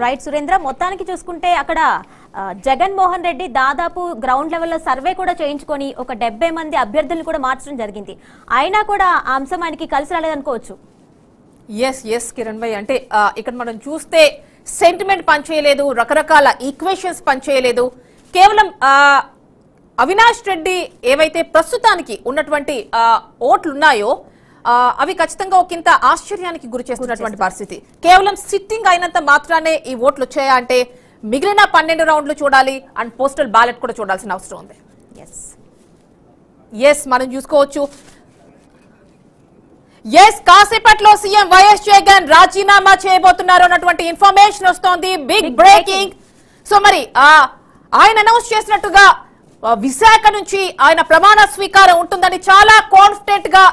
Right Surendra, మొత్తానికి చూసుకుంటే అక్కడ జగన్మోహన్ రెడ్డి దాదాపు గ్రౌండ్ లెవెల్లో సర్వే కూడా చేయించుకొని ఒక 70 మంది అభ్యర్థులను కూడా మార్చడం జరిగింది. అయినా కూడా ఆ అంశం ఆయనకి కలిసి రాలేదనుకోవచ్చు. ఎస్ కిరణ్ భాయ్, అంటే ఇక్కడ మనం చూస్తే సెంటిమెంట్ పనిచేయలేదు, రకరకాల ఈక్వేషన్స్ పనిచేయలేదు. కేవలం అవినాష్ రెడ్డి ఏవైతే ప్రస్తుతానికి ఉన్నటువంటి ఓట్లు ఉన్నాయో అవి ఖచ్చితంగా ఒకంత ఆశ్చర్యానికి గురి చేస్తున్నటువంటి పరిస్థితి. కేవలం సిట్టింగ్ అయినంత మాత్రానే ఈ ఓట్లు వచ్చాయా అంటే మిగిలిన 12 రౌండ్లు చూడాలి అండ్ పోస్టల్ బ్యాలెట్ కూడా చూడాల్సిన అవసరం ఉంది. ఎస్ మనం చూసుకోవచ్చు. కాసేపట్లో సీఎం వైఎస్ జగన్ రాజీనామా చేయబోతున్నారు అన్నటువంటి ఇన్ఫర్మేషన్ వస్తోంది. Big breaking. సో మరి ఆయన అనౌన్స్ చేసినట్టుగా విశాఖ నుంచి ఆయన ప్రమాణ స్వీకారం ఉంటుందని చాలా కాన్ఫిడెంట్ గా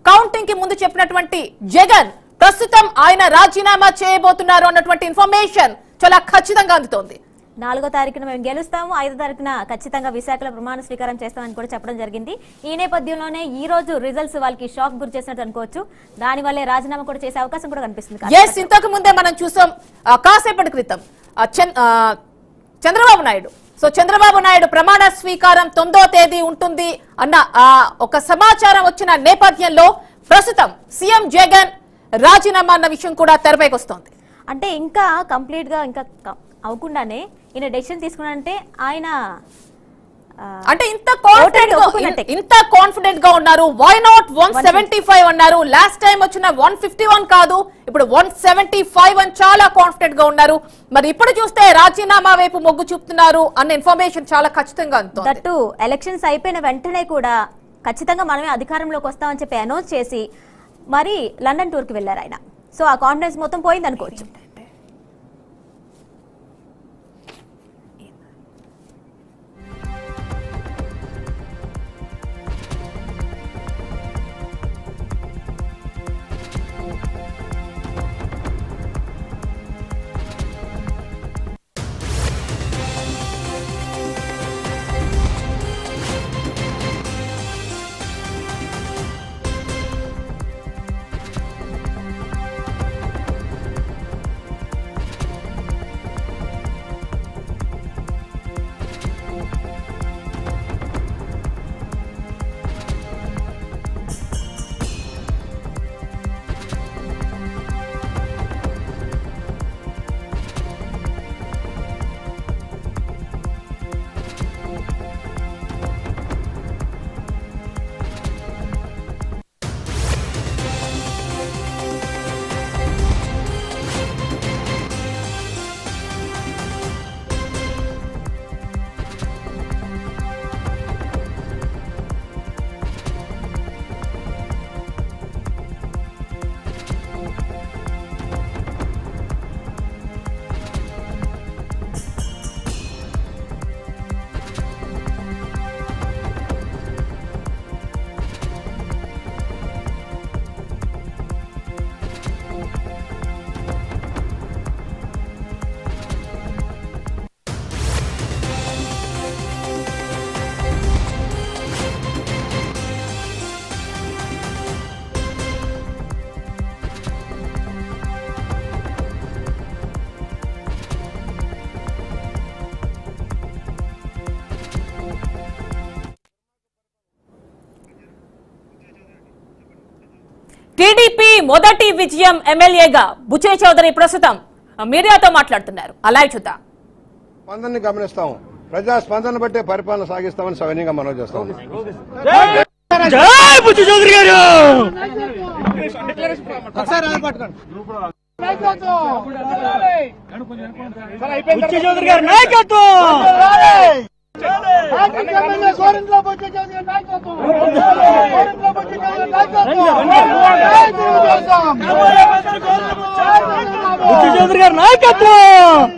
కౌంటింగ్ కి ముందు చెప్పినటువంటి జగన్ ప్రస్తుతం ఆయన రాజీనామా చేయబోతున్నారు అన్నటువంటి ఇన్ఫర్మేషన్ చాలా ఖచ్చితంగా అందుతోంది. 4వ తారీఖున మేము గెలుస్తాము, 5వ తారీఖున ఖచ్చితంగా విశాఖలో ప్రమాణ స్వీకారం చేస్తామని కూడా చెప్పడం జరిగింది. ఈ నేపథ్యంలోనే ఈ రోజు రిజల్ట్స్ వాళ్ళకి షాక్ గురి చేసినట్టు అనుకోవచ్చు. దానివల్లే రాజీనామా కూడా చేసే అవకాశం కూడా కనిపిస్తుంది. ఇంతకు ముందే మనం చూసాం కాసేపటి క్రితం చంద్రబాబు నాయుడు. సో చంద్రబాబు నాయుడు ప్రమాణ స్వీకారం 9వ తేదీ ఉంటుంది అన్న ఒక సమాచారం వచ్చిన నేపథ్యంలో ప్రస్తుతం సీఎం జగన్ రాజీనామా అన్న విషయం కూడా తెరపైకి వస్తోంది. అంటే ఇంకా కంప్లీట్ గా ఇంకా అవ్వకుండానే ఈయన డెసిషన్ తీసుకున్నారంటే ఆయన అంటే ఇంత కాన్ఫిడెంట్ గా ఉన్నారు. వై నాట్ 175 అన్నారు. లాస్ట్ టైం వచ్చిన 151 కాదు, ఇప్పుడు 175 అని చాలా కాన్ఫిడెంట్ గా ఉన్నారు. మరి ఇప్పుడు చూస్తే రాజీనామా వైపు మొగ్గు చూపుతున్నారు అన్న ఇన్ఫర్మేషన్ చాలా ఖచ్చితంగా అందుతోంది. దట్టు ఎలక్షన్స్ అయిపోయిన వెంటనే కూడా ఖచ్చితంగా మనమే అధికారంలోకి వస్తామని చెప్పి అనౌన్స్ చేసి మరి లండన్ టూర్ కి వెళ్లారు ఆయన. సో ఆ కాన్ఫిడెన్స్ మొత్తం పోయింది అనుకోవచ్చు. టీడీపీ మొదటి విజయం ఎమ్మెల్యేగా బుచ్చే చౌదరి ప్రస్తుతం మీడియాతో మాట్లాడుతున్నారు. అలాగే చూద్దాం. స్పందనని గమనిస్తాం, ప్రజా స్పందన బట్టే పరిపాలన సాగిస్తామని సవినీయంగా మనవి చేస్తాం. జై బుచ్చే చౌదరి గారు. బుచ్చే చౌదరి గారు నాయకత్వం. బుచ్చే చౌదరి గారు నాయకత్వం.